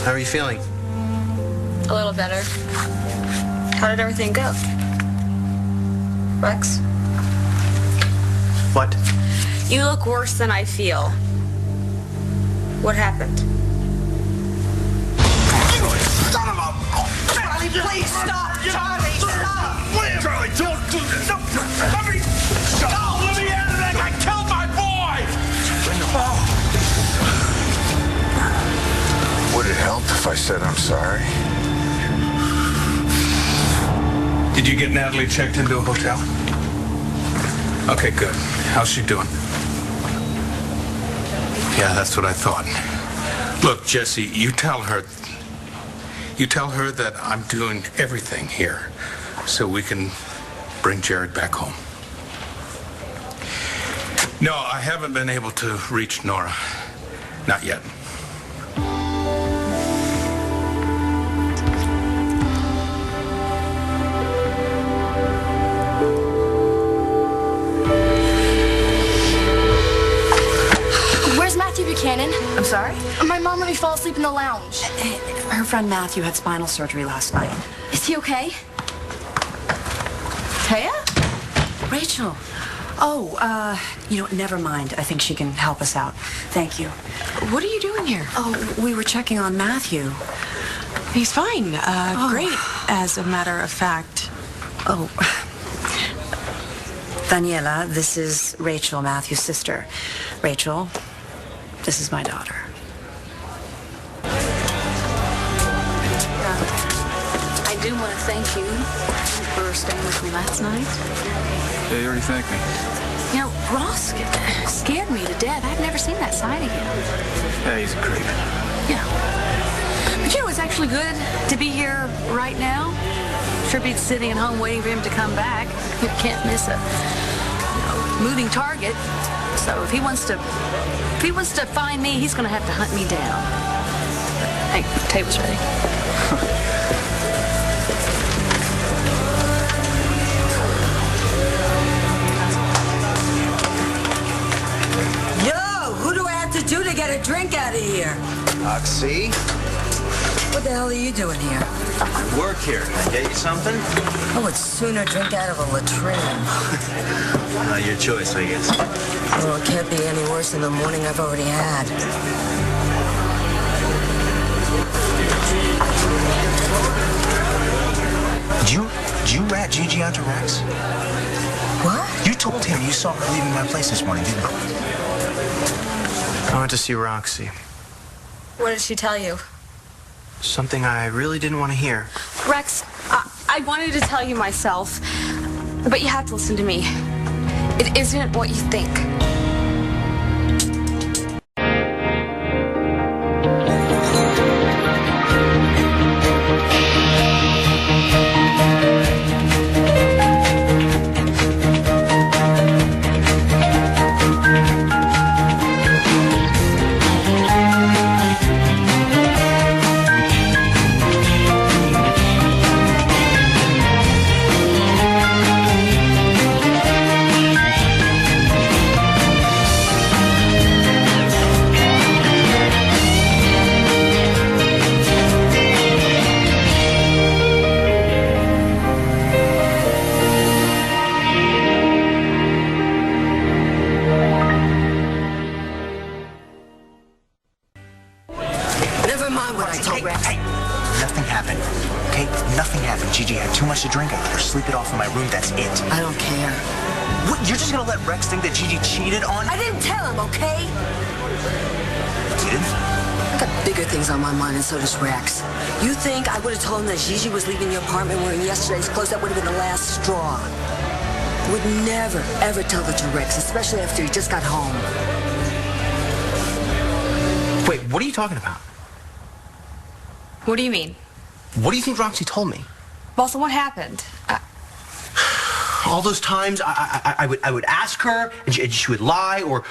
How are you feeling? A little better. How did everything go? Rex? What? You look worse than I feel. What happened? Son of a... Charlie, please stop! Charlie, stop! Charlie, don't do this! Let me out of that! I killed my boy! Would it help if I said I'm sorry? Did you get Natalie checked into a hotel? Okay, good. How's she doing? Yeah, that's what I thought. Look, Jesse, you tell her that I'm doing everything here so we can bring Jared back home. No, I haven't been able to reach Nora. Not yet. Buchanan. I'm sorry? My mom let me fall asleep in the lounge. Her friend Matthew had spinal surgery last night. Is he okay? Taya? Rachel. Oh, never mind. I think she can help us out. Thank you. What are you doing here? Oh, we were checking on Matthew. He's fine. Great, as a matter of fact. Oh. Daniela, this is Rachel, Matthew's sister. Rachel, this is my daughter. I do want to thank you for staying with me last night. Yeah, you already thanked me. You know, Ross scared me to death. I've never seen that side of him. Yeah, he's a creep. Yeah. But you know, it's actually good to be here right now. Sure beats sitting at home waiting for him to come back. You can't miss a moving target. So if he wants to find me, he's going to have to hunt me down. Hey, table's ready. Yo, who do I have to do to get a drink out of here? Oxy? What the hell are you doing here? I work here. Can I get you something? I would sooner drink out of a latrine. Your choice, I guess. Well, it can't be any worse than the morning I've already had. Did you rat Gigi onto Rex? What? You told him you saw her leaving my place this morning, didn't you? I went to see Roxy. What did she tell you? Something I really didn't want to hear. Rex, I wanted to tell you myself, but you have to listen to me. It isn't what you think. Gigi had too much to drink. I let her sleep it off in my room. That's it. I don't care. What? You're just gonna let Rex think that Gigi cheated on? I didn't tell him, okay? You didn't? I got bigger things on my mind, and so does Rex. You think I would have told him that Gigi was leaving your apartment wearing yesterday's clothes? That would have been the last straw. I would never, ever tell that to Rex, especially after he just got home. Wait, what are you talking about? What do you mean? What do you think Roxy told me? Balsa, what happened? All those times I would ask her, and she would lie or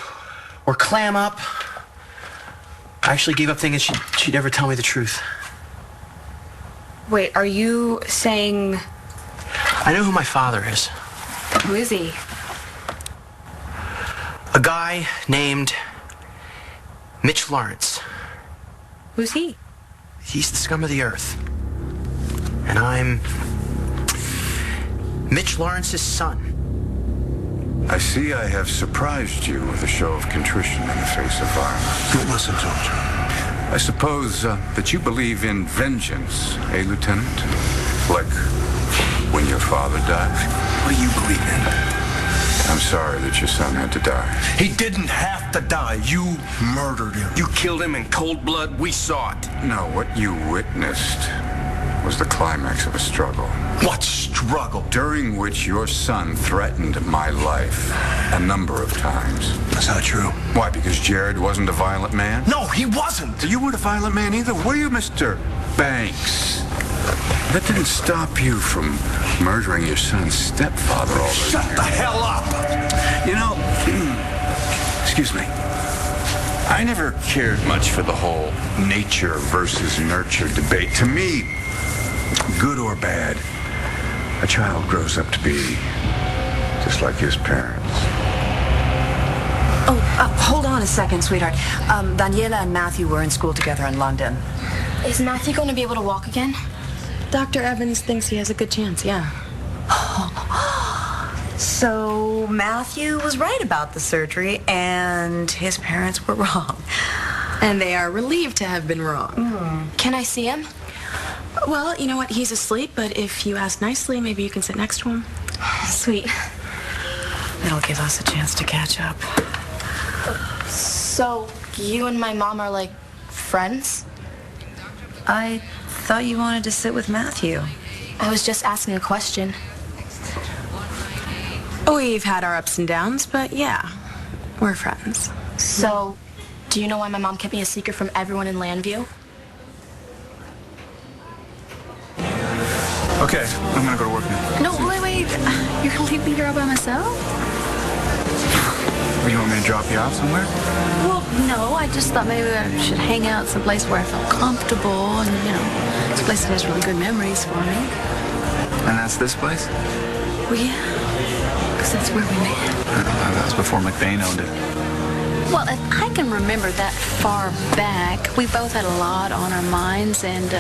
clam up. I actually gave up thinking she'd ever tell me the truth. Wait, are you saying... I know who my father is. Who is he? A guy named Mitch Lawrence. Who's he? he's the scum of the earth. And I'm Mitch Lawrence's son. I see I have surprised you with a show of contrition in the face of violence. Don't listen to him, John. I suppose that you believe in vengeance, eh, Lieutenant? Like when your father died? What do you believe in? I'm sorry that your son had to die. He didn't have to die. You murdered him. You killed him in cold blood. We saw it. No, what you witnessed was the climax of a struggle. What struggle? During which your son threatened my life a number of times. That's not true. Why, because Jared wasn't a violent man? No, he wasn't. You weren't a violent man either, were you, Mr. Banks? That didn't stop you from murdering your son's stepfather all those Shut years. the hell up! You know, excuse me. I never cared much for the whole nature versus nurture debate. To me, good or bad, a child grows up to be just like his parents. Oh, hold on a second, sweetheart. Daniela and Matthew were in school together in London. Is Matthew going to be able to walk again? Dr. Evans thinks he has a good chance, yeah. So Matthew was right about the surgery, and his parents were wrong. And they are relieved to have been wrong. Can I see him? Well, you know what? He's asleep, but if you ask nicely, maybe you can sit next to him. Sweet. It'll give us a chance to catch up. So, you and my mom are like friends? I thought you wanted to sit with Matthew. I was just asking a question. We've had our ups and downs, but yeah, we're friends. So, do you know why my mom kept me a secret from everyone in Landview? Okay, I'm gonna go to work now. No, wait. You're gonna leave me here all by myself? You want me to drop you off somewhere? Well, no, I just thought maybe I should hang out someplace where I felt comfortable and, it's a place that has really good memories for me. And that's this place? Well, yeah, because that's where we met. That was before McBain owned it. Well, if I can remember that far back, we both had a lot on our minds, and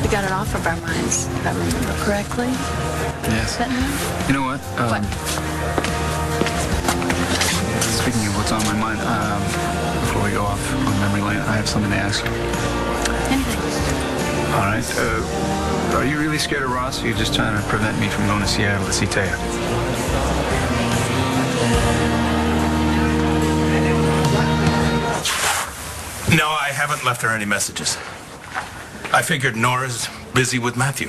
we got it off of our minds, if I remember correctly. Yes. Is that right? You know what? What? Speaking of what's on my mind, before we go off on memory lane, I have something to ask you. Anything. All right. Are you really scared of Ross, or are you just trying to prevent me from going to Seattle to see Taya? No, I haven't left her any messages. I figured Nora's busy with Matthew.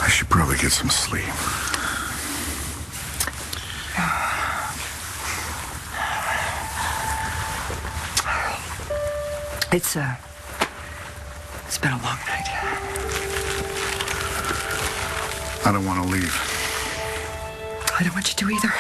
I should probably get some sleep. It's been a long night. I don't want to leave. I don't want you to either.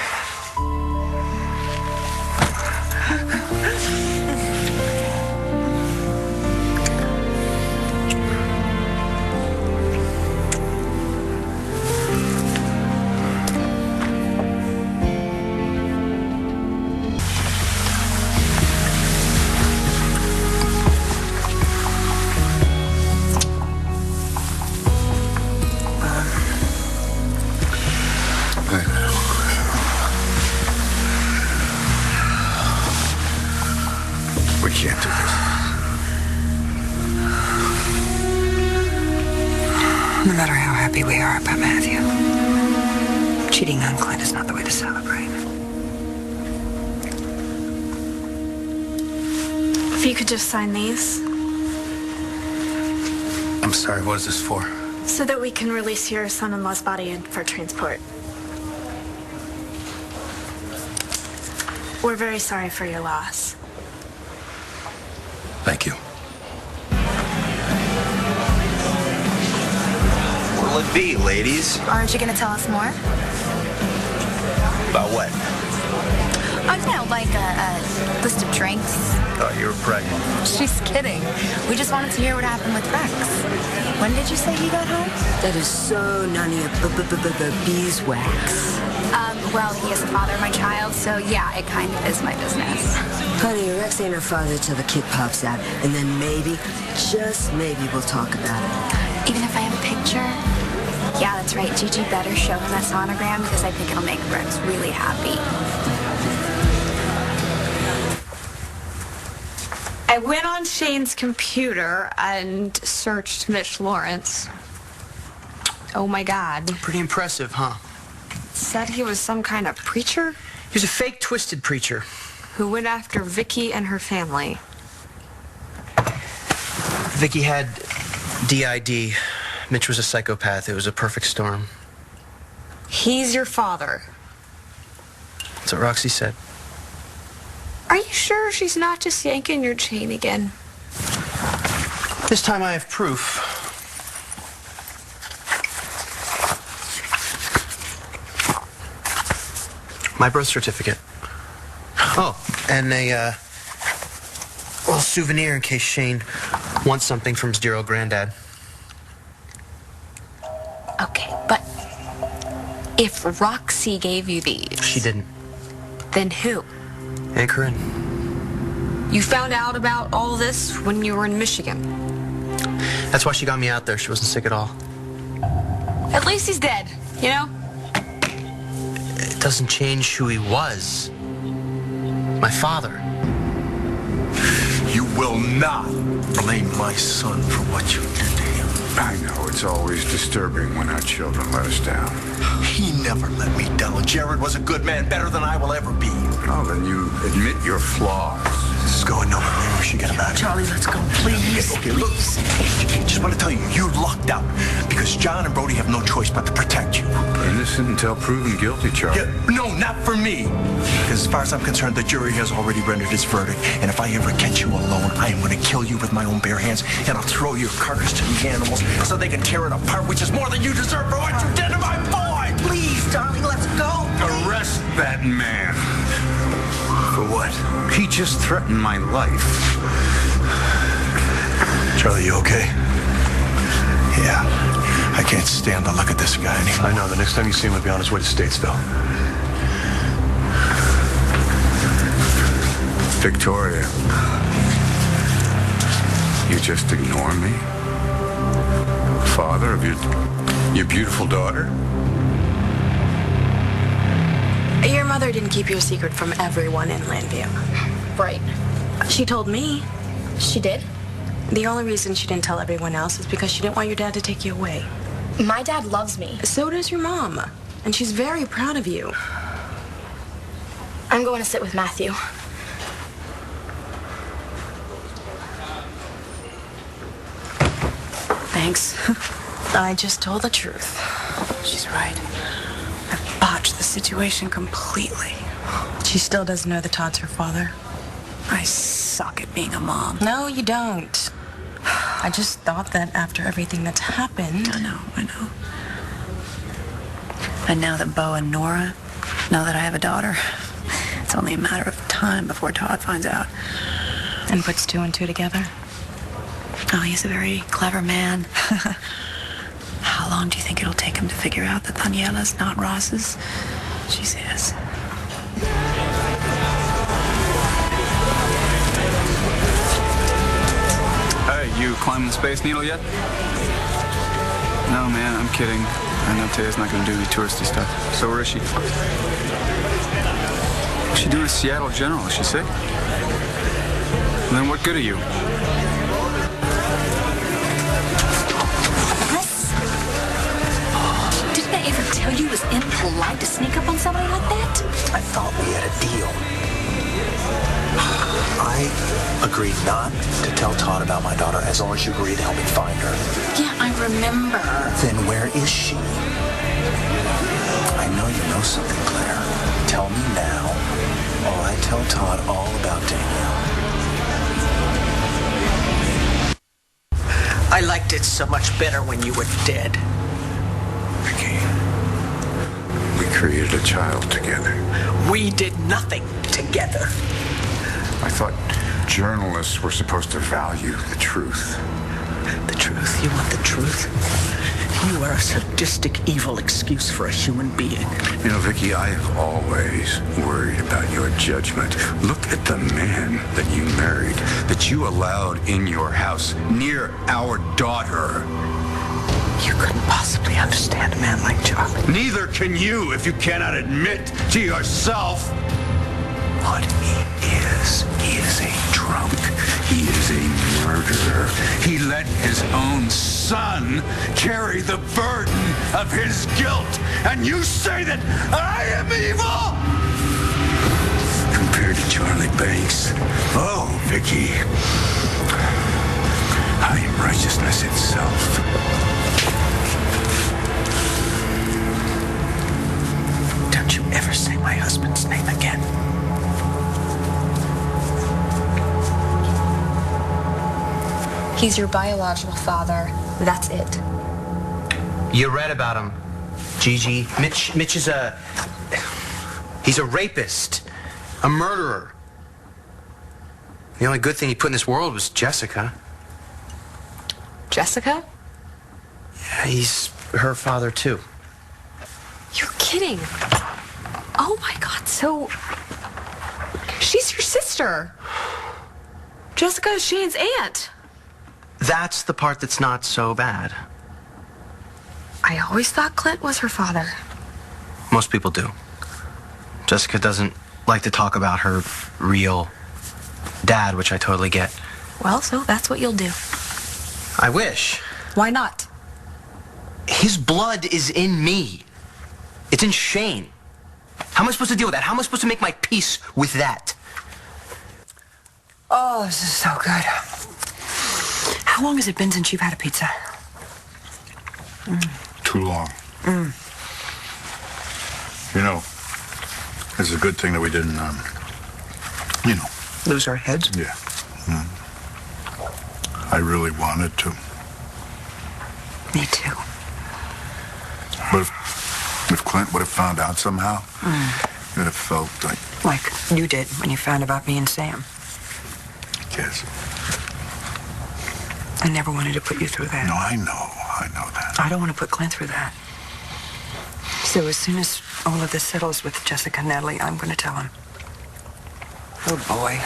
We can't do this. No matter how happy we are about Matthew, cheating on Clint is not the way to celebrate. If you could just sign these I'm sorry, what is this for? so that we can release your son-in-law's body for transport. We're very sorry for your loss. Thank you. What'll it be, ladies? Aren't you going to tell us more? About what? I don't know, like a list of drinks. Thought you were pregnant. She's kidding. We just wanted to hear what happened with Rex. When did you say he got home? That is so none of your beeswax. Well, he is the father of my child, so yeah, it kind of is my business. Honey, Rex ain't her father till the kid pops out. And then maybe, just maybe, we'll talk about it. Even if I have a picture? Yeah, that's right. Gigi better show him that sonogram because I think it'll make Rex really happy. I went on Shane's computer and searched Mitch Lawrence. Oh my God. Pretty impressive, huh? Said he was some kind of preacher He was a fake, twisted preacher. who went after Vicky and her family. Vicky had DID. Mitch was a psychopath. It was a perfect storm. He's your father. That's what Roxy said. Are you sure she's not just yanking your chain again? This time I have proof. My birth certificate. Oh, and a little souvenir in case Shane wants something from his dear old granddad. Okay, but if Roxy gave you these... She didn't. Then who? Aunt Corinne. You found out about all this when you were in Michigan. That's why she got me out there. She wasn't sick at all. At least he's dead, you know? It doesn't change who he was. My father. You will not blame my son for what you did to him. I know, it's always disturbing when our children let us down. He never let me down. Jared was a good man, better than I will ever be. Oh, then you admit your flaws. This is going nowhere. Maybe we should get him out of here. Charlie, let's go, please. Okay, look, just want to tell you, you're locked out because John and Brody have no choice but to protect you. Innocent until proven guilty, Charlie. Yeah, no, not for me. Because as far as I'm concerned, the jury has already rendered its verdict. And if I ever catch you alone, I am going to kill you with my own bare hands. And I'll throw your carcass to the animals so they can tear it apart, which is more than you deserve for what you did to my boy. Please, darling, let's go. Arrest that man. For what? He just threatened my life. Charlie, you okay? Yeah. I can't stand the look of this guy anymore. I know. The next time you see him, he'll be on his way to Statesville. Victoria, you just ignore me? Father of your beautiful daughter? Your mother didn't keep your secret from everyone in Landview. Right. She told me. She did? The only reason she didn't tell everyone else is because she didn't want your dad to take you away. My dad loves me. So does your mom. And she's very proud of you. I'm going to sit with Matthew. Thanks. I just told the truth. She's right. I botched the situation completely. She still doesn't know that Todd's her father. I suck at being a mom. No, you don't. I just thought that after everything that's happened... I know. And now that Bo and Nora know that I have a daughter, it's only a matter of time before Todd finds out. And puts two and two together? Oh, he's a very clever man. How long do you think it'll take him to figure out that Daniela's not Ross's? She's his. Hey, you climbing the Space Needle yet? No, man, I'm kidding. I know Taya's not gonna do any touristy stuff. So where is she? What's she doing at Seattle General? Is she sick? And then what good are you? Didn't I ever tell you it was impolite to sneak up on somebody like that? I thought we had a deal. I agreed not to tell Todd about my daughter as long as you agreed to help me find her. Yeah, I remember. Then where is she? I know you know something, Claire. Tell me now, or I tell Todd all about Danielle. I liked it so much better when you were dead. Vicky, we created a child together. We did nothing together. I thought journalists were supposed to value the truth. The truth? You want the truth? You are a sadistic, evil excuse for a human being. You know, Vicky, I have always worried about your judgment. Look at the man that you married, that you allowed in your house, near our daughter. You couldn't possibly understand a man like Charlie. Neither can you if you cannot admit to yourself what he is. He is a drunk. He is a murderer. He let his own son carry the burden of his guilt. And you say that I am evil? Compared to Charlie Banks. Oh, Vicky. I am righteousness itself. Don't you ever say my husband's name again. He's your biological father. That's it. You read about him, Gigi. Mitch is he's a rapist, a murderer. The only good thing he put in this world was Jessica. Jessica? Yeah, he's her father, too. You're kidding. Oh my God, so she's your sister. Jessica is Shane's aunt. That's the part that's not so bad. I always thought Clint was her father. Most people do. Jessica doesn't like to talk about her real dad, which I totally get. Well, so that's what you'll do. I wish. Why not? His blood is in me. It's in Shane. How am I supposed to deal with that? How am I supposed to make my peace with that? Oh, this is so good. How long has it been since you've had a pizza? Too long. You know, it's a good thing that we didn't, Lose our heads? Yeah. I really wanted to. Me too. But if Clint would have found out somehow, it would have felt like... Like you did when you found about me and Sam. Yes. I never wanted to put you through that. No, I know that. I don't want to put Clint through that. So as soon as all of this settles with Jessica and Natalie, I'm going to tell him. Oh, boy.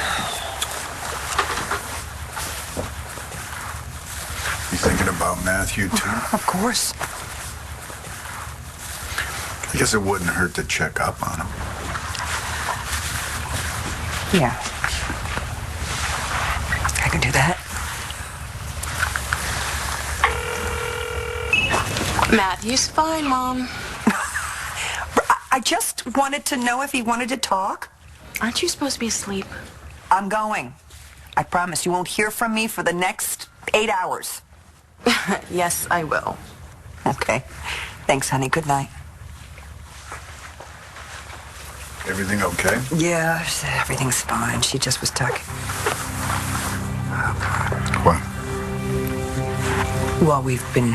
You thinking about Matthew, too? Of course. I guess it wouldn't hurt to check up on him. Yeah. I can do that. Matthew's fine, Mom. I just wanted to know if he wanted to talk. Aren't you supposed to be asleep? I'm going. I promise you won't hear from me for the next 8 hours. Yes, I will. Okay. Thanks, honey. Good night. Everything okay? Yeah, everything's fine. She just was talking. What? Well, we've been...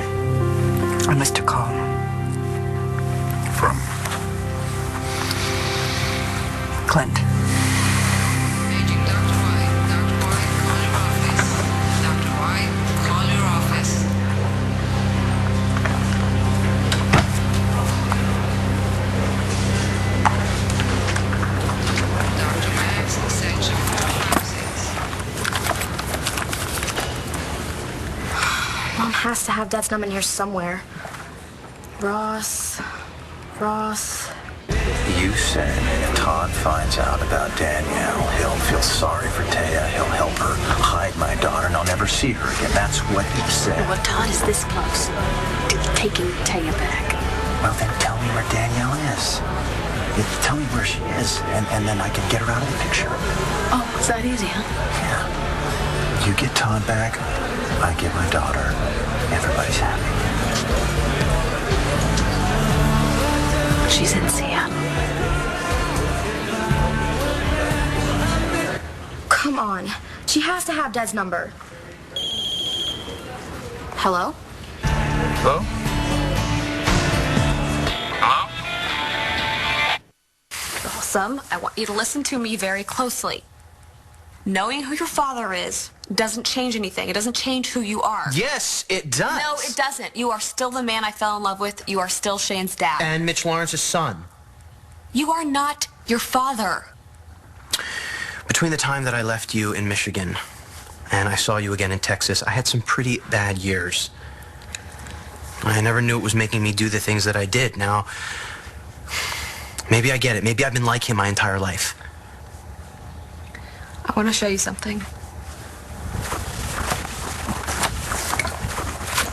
I missed a call. From? Clint. Paging Dr. White. Dr. White, call your office. Dr. White, call your office. Dr. Max, section 456. Mom has to have Dad's number in here somewhere. Ross. You said if Todd finds out about Danielle, he'll feel sorry for Taya. He'll help her hide my daughter, and I'll never see her again. That's what he said. Well, Todd is this close to taking Taya back. Well, then tell me where Danielle is. Tell me where she is, and then I can get her out of the picture. Oh, it's that easy, huh? Yeah. You get Todd back, I get my daughter. Everybody's happy. She's in Seattle. Come on. She has to have Dad's number. Hello? Hello? Hello? Awesome. I want you to listen to me very closely. Knowing who your father is doesn't change anything. It doesn't change who you are. Yes, it does. No, it doesn't. You are still the man I fell in love with. You are still Shane's dad. And Mitch Lawrence's son. You are not your father. Between the time that I left you in Michigan and I saw you again in Texas, I had some pretty bad years. I never knew it was making me do the things that I did. Now, maybe I get it. Maybe I've been like him my entire life. I want to show you something.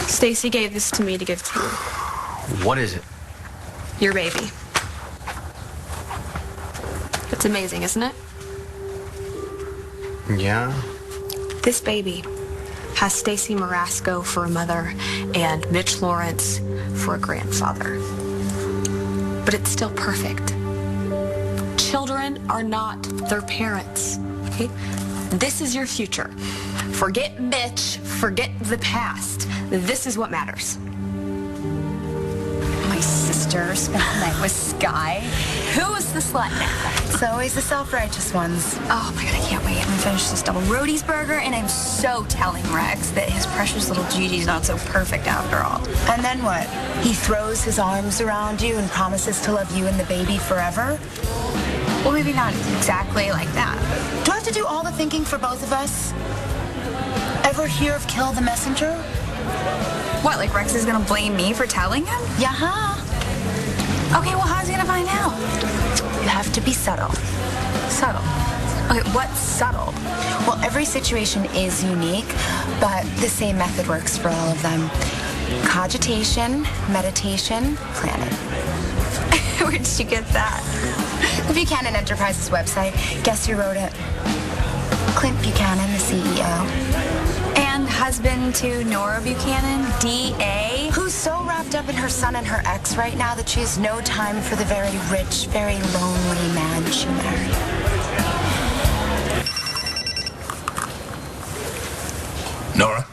Stacy gave this to me to give to you. What is it? Your baby. It's amazing, isn't it? Yeah. This baby has Stacy Marasco for a mother and Mitch Lawrence for a grandfather. But it's still perfect. Children are not their parents. Okay? This is your future. Forget Mitch. Forget the past. This is what matters. My sister spent the night with Sky. Who is the slut now? It's always the self-righteous ones. Oh my god, I can't wait. I'm gonna finish this double Roadie's burger, and I'm so telling Rex that his precious little Gigi's not so perfect after all. And then what? He throws his arms around you and promises to love you and the baby forever? Well, maybe not exactly like that. Do I have to do all the thinking for both of us? Ever hear of Kill the Messenger? What, like Rex is gonna blame me for telling him? Yeah. Okay, well, how's he gonna find out? You have to be subtle. Subtle. Okay, what's subtle? Well, every situation is unique, but the same method works for all of them. Cogitation, meditation, planning. Where did you get that? Buchanan Enterprises website. Guess who wrote it? Clint Buchanan, the CEO. And husband to Nora Buchanan, DA. Who's so wrapped up in her son and her ex right now that she has no time for the very rich, very lonely man she married. Nora?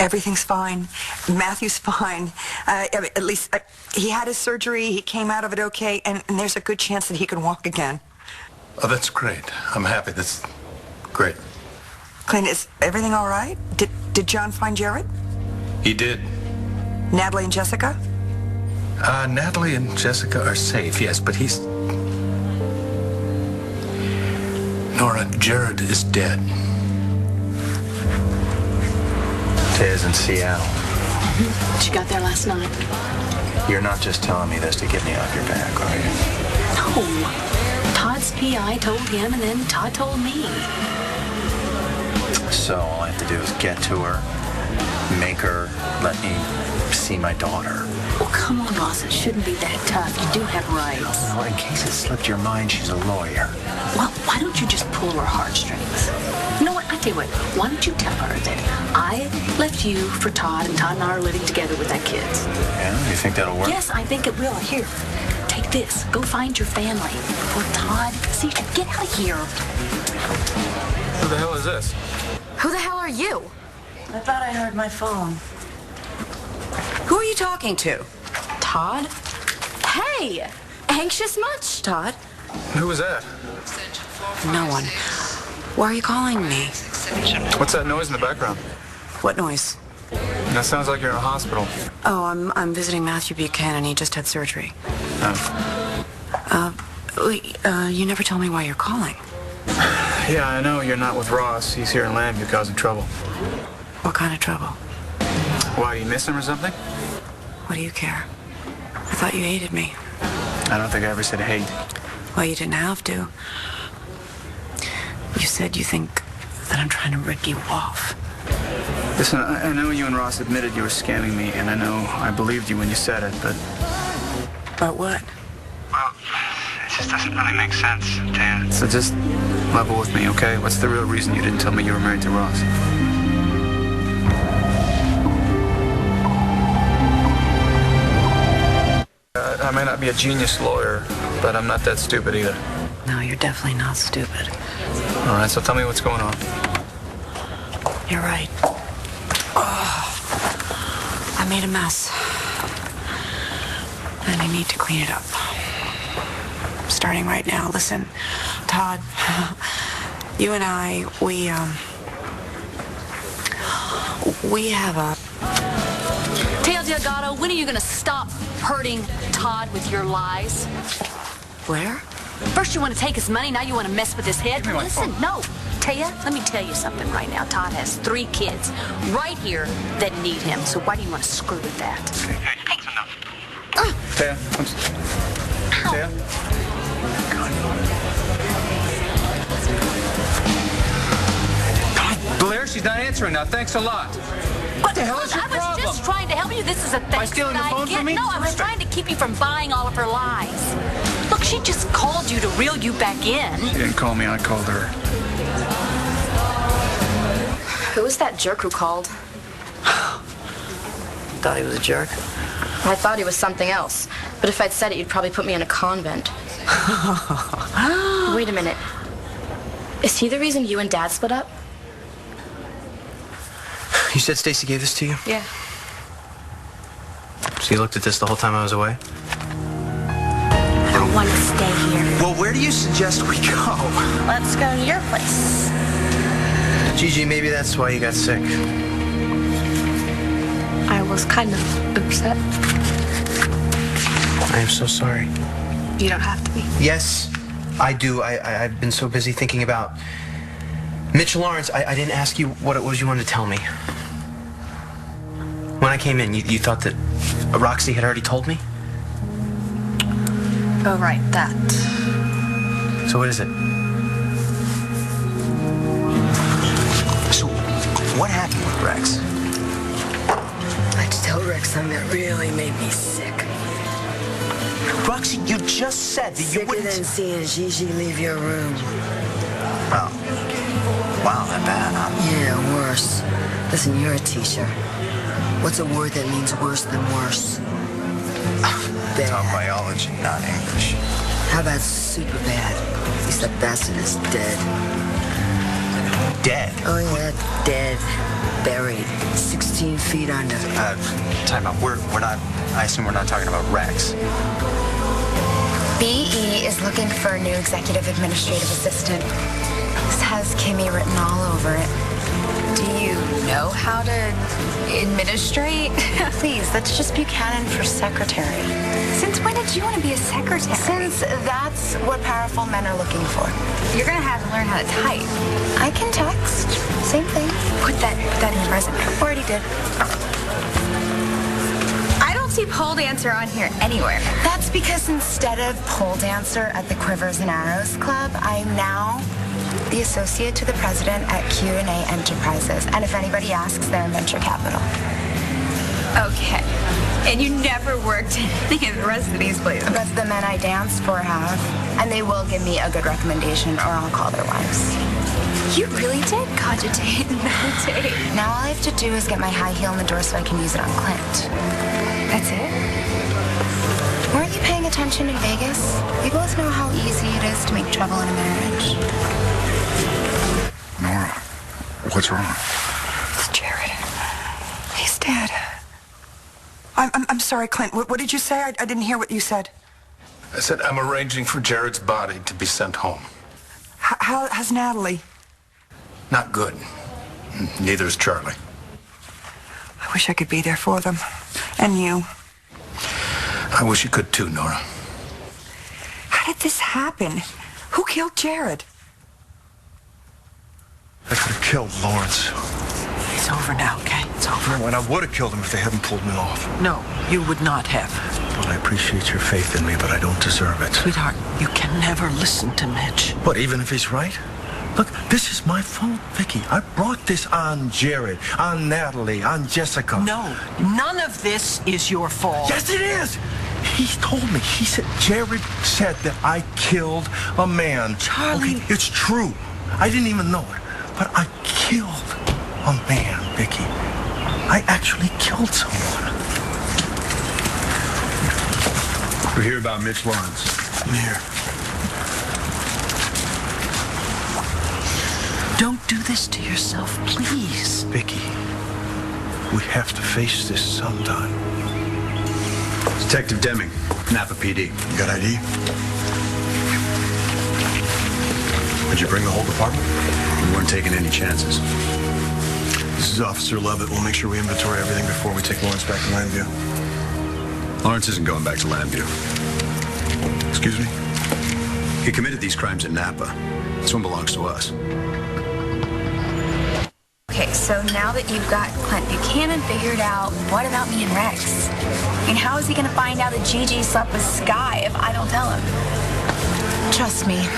Everything's fine. Matthew's fine. At least he had his surgery. He came out of it okay, and there's a good chance that he can walk again. Oh, that's great. I'm happy. That's great. Clint, is everything all right? Did John find Jared? He did. Natalie and Jessica? Natalie and Jessica are safe, yes, but he's... Nora, Jared is dead. Taya's in Seattle. She got there last night. You're not just telling me this to get me off your back, are you? No. Todd's PI told him, and then Todd told me. So all I have to do is get to her, make her let me see my daughter. Well, come on, Ross. It shouldn't be that tough. You do have rights. Well, in case it slipped your mind, she's a lawyer. Well, why don't you just pull her heartstrings? You know what? I tell you what. Why don't you tell her that I left you for Todd, and Todd and I are living together with that kids? Yeah? You think that'll work? Yes, I think it will. Here, take this. Go find your family. Well, Todd, see, get out of here. Who the hell is this? Who the hell are you? I thought I heard my phone. Who are you talking to? Todd? Hey! Anxious much? Todd? Who was that? No one. Why are you calling me? What's that noise in the background? What noise? That sounds like you're in a hospital. Oh, I'm visiting Matthew Buchanan. He just had surgery. You never told me why you're calling. Yeah, I know you're not with Ross. He's here in Lambview causing trouble. What kind of trouble? Why, you miss him or something? What do you care? I thought you hated me. I don't think I ever said hate. Well, you didn't have to. You said you think that I'm trying to rip you off. Listen, I know you and Ross admitted you were scamming me, and I know I believed you when you said it, but... But what? Well, it just doesn't really make sense, Dan. So just level with me, okay? What's the real reason you didn't tell me you were married to Ross? I may not be a genius lawyer, but I'm not that stupid either. No, you're definitely not stupid. All right, so tell me what's going on. You're right. Oh, I made a mess. And I need to clean it up. Starting right now. Listen, Todd, You and I, we have a... Teo Delgado, when are you going to stop hurting Todd with your lies? Where? First you want to take his money, now you want to mess with his head? Listen, no. Taya, let me tell you something right now. Todd has 3 kids right here that need him. So why do you want to screw with that? Hey, that's enough. Taya, Taya? Blair, she's not answering now. Thanks a lot. What the hell is your problem? problem? I was just trying to help you. This is a thanks stealing the that I phone get. from me? No, I was trying to keep you from buying all of her lies. Look, she just called you to reel you back in. She didn't call me. I called her. Who was that jerk who called? Thought he was a jerk? I thought he was something else. But if I'd said it, you'd probably put me in a convent. Wait a minute. Is he the reason you and Dad split up? You said Stacy gave this to you? Yeah. So you looked at this the whole time I was away? I don't want to stay here. Well, where do you suggest we go? Let's go to your place. Gigi, maybe that's why you got sick. I was kind of upset. I am so sorry. You don't have to be. Yes, I do. I've been so busy thinking about Mitch Lawrence. I didn't ask you what it was you wanted to tell me. When I came in, you thought that Roxy had already told me? Oh, right, that. So what is it? So, what happened with Rex? I just tell Rex something that really made me sick. Roxy, you just said that you Sicker wouldn't... than seeing Gigi leave your room. Oh. Wow, that bad, huh? Yeah, worse. Listen, you're a teacher. What's a word that means worse than worse? It's all biology, not English. How about super bad? At least that bastard is dead. Dead? Oh, yeah, dead. Buried. 16 feet under. Time out. We're not... I assume we're not talking about Rex. BE is looking for a new executive administrative assistant. This has Kimmy written all over it. Do you know how to administrate? Please, let's just Buchanan for secretary. Since when did you want to be a secretary? Since that's what powerful men are looking for. You're going to have to learn how to type. I can text. Same thing. Put that in your resume. Already did. I don't see pole dancer on here anywhere. That's because instead of pole dancer at the Quivers and Arrows Club, I'm now the associate to the president at Q&A Enterprises. And if anybody asks, they're in venture capital. Okay. And you never worked in any of the rest of these places? But the men I danced for have. And they will give me a good recommendation or I'll call their wives. You really did cogitate and meditate. Now all I have to do is get my high heel in the door so I can use it on Clint. That's it? Weren't you paying attention in Vegas? We both know how easy it is to make trouble in a marriage. Nora, what's wrong? It's Jared. He's dead. I'm sorry, Clint. What did you say? I didn't hear what you said. I said I'm arranging for Jared's body to be sent home. How's Natalie? Not good. Neither is Charlie. I wish I could be there for them. And you. I wish you could too, Nora. How did this happen? Who killed Jared? I could have killed Lawrence. It's over now, okay? It's over. And I would have killed him if they hadn't pulled me off. No, you would not have. Well, I appreciate your faith in me, but I don't deserve it. Sweetheart, you can never listen to Mitch. But even if he's right? Look, this is my fault, Vicky. I brought this on Jared, on Natalie, on Jessica. No, none of this is your fault. Yes, it is! He told me. He said, Jared said that I killed a man. Charlie. Okay, it's true. I didn't even know it. But I killed a man, Vicky. I actually killed someone. We're here about Mitch Lawrence. I'm here. Don't do this to yourself, please. Vicky, we have to face this sometime. Detective Deming, Napa PD. You got ID? Did you bring the whole department? We weren't taking any chances. This is Officer Lovett. We'll make sure we inventory everything before we take Lawrence back to Landview. Lawrence isn't going back to Landview. Excuse me? He committed these crimes in Napa. This one belongs to us. Okay, so now that you've got Clint Buchanan figured out, what about me and Rex? I mean, how is he going to find out that Gigi slept with Sky if I don't tell him? Trust me,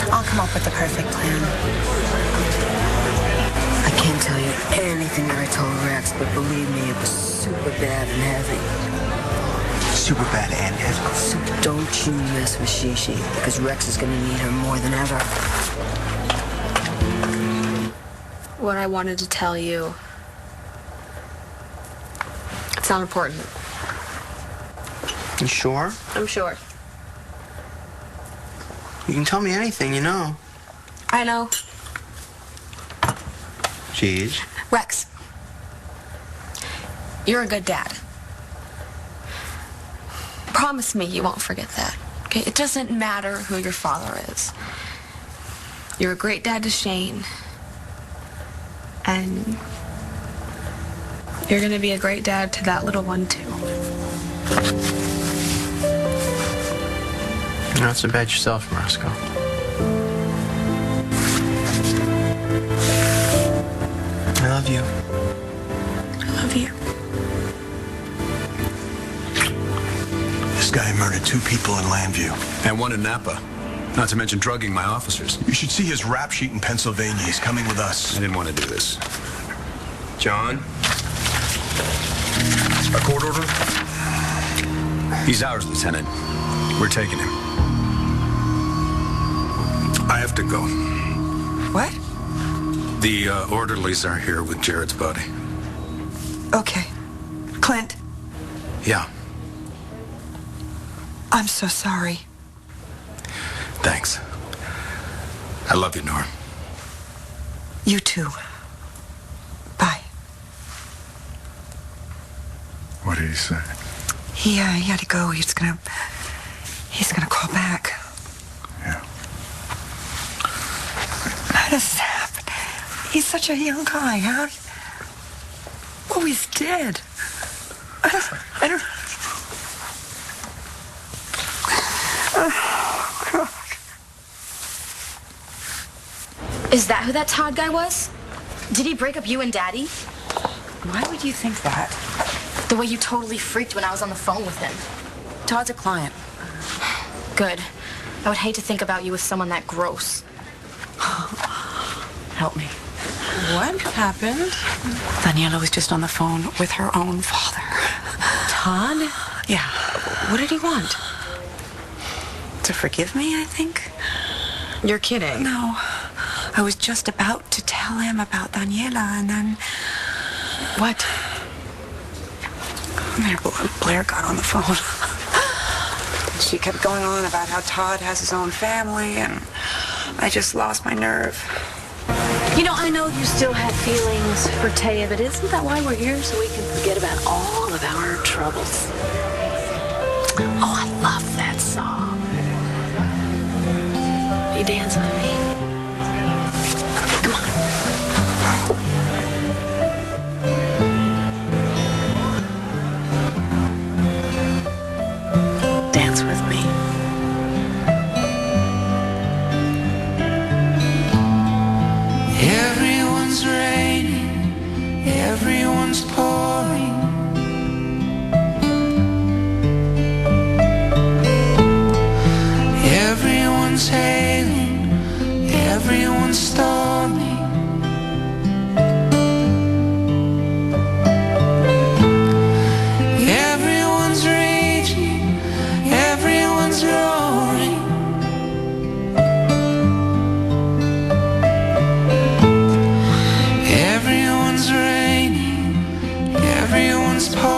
I'll come up with the perfect plan. I can't tell you anything that I told Rex, but believe me, it was super bad and heavy. Super bad and heavy. So don't you mess with Shishi, because Rex is going to need her more than ever. What I wanted to tell you, it's not important. You sure? I'm sure. You can tell me anything, you know. I know. Jeez. Rex, you're a good dad. Promise me you won't forget that, okay? It doesn't matter who your father is. You're a great dad to Shane. And you're gonna be a great dad to that little one, too. You're not so bad yourself, Marasco. I love you. I love you. This guy murdered 2 people in Landview. And one in Napa. Not to mention drugging my officers. You should see his rap sheet in Pennsylvania. He's coming with us. I didn't want to do this. John? A court order? He's ours, Lieutenant. We're taking him. I have to go. What? The orderlies are here with Jared's body. Okay. Clint, Yeah, I'm so sorry. thanks. I love you, Norm. You too. Bye. What did he say? He had to go. He's gonna call back. Yeah. How does this happen? He's such a young guy. How? Oh, he's dead. I don't. Is that who that Todd guy was? Did he break up you and Daddy? Why would you think that? The way you totally freaked when I was on the phone with him. Todd's a client. Good. I would hate to think about you with someone that gross. Help me. What happened? Daniela was just on the phone with her own father. Todd? Yeah. What did he want? To forgive me, I think. You're kidding. No. I was just about to tell him about Daniela, and then... What? Blair got on the phone. She kept going on about how Todd has his own family, and I just lost my nerve. You know, I know you still have feelings for Taya, but isn't that why we're here? So we can forget about all of our troubles. Oh, I love that song. You dance with me? Come on. Dance with me. Everyone's raining, everyone's pouring. Everyone's hailing, everyone's storming. Everyone's raging, everyone's roaring. Everyone's raining, everyone's pouring.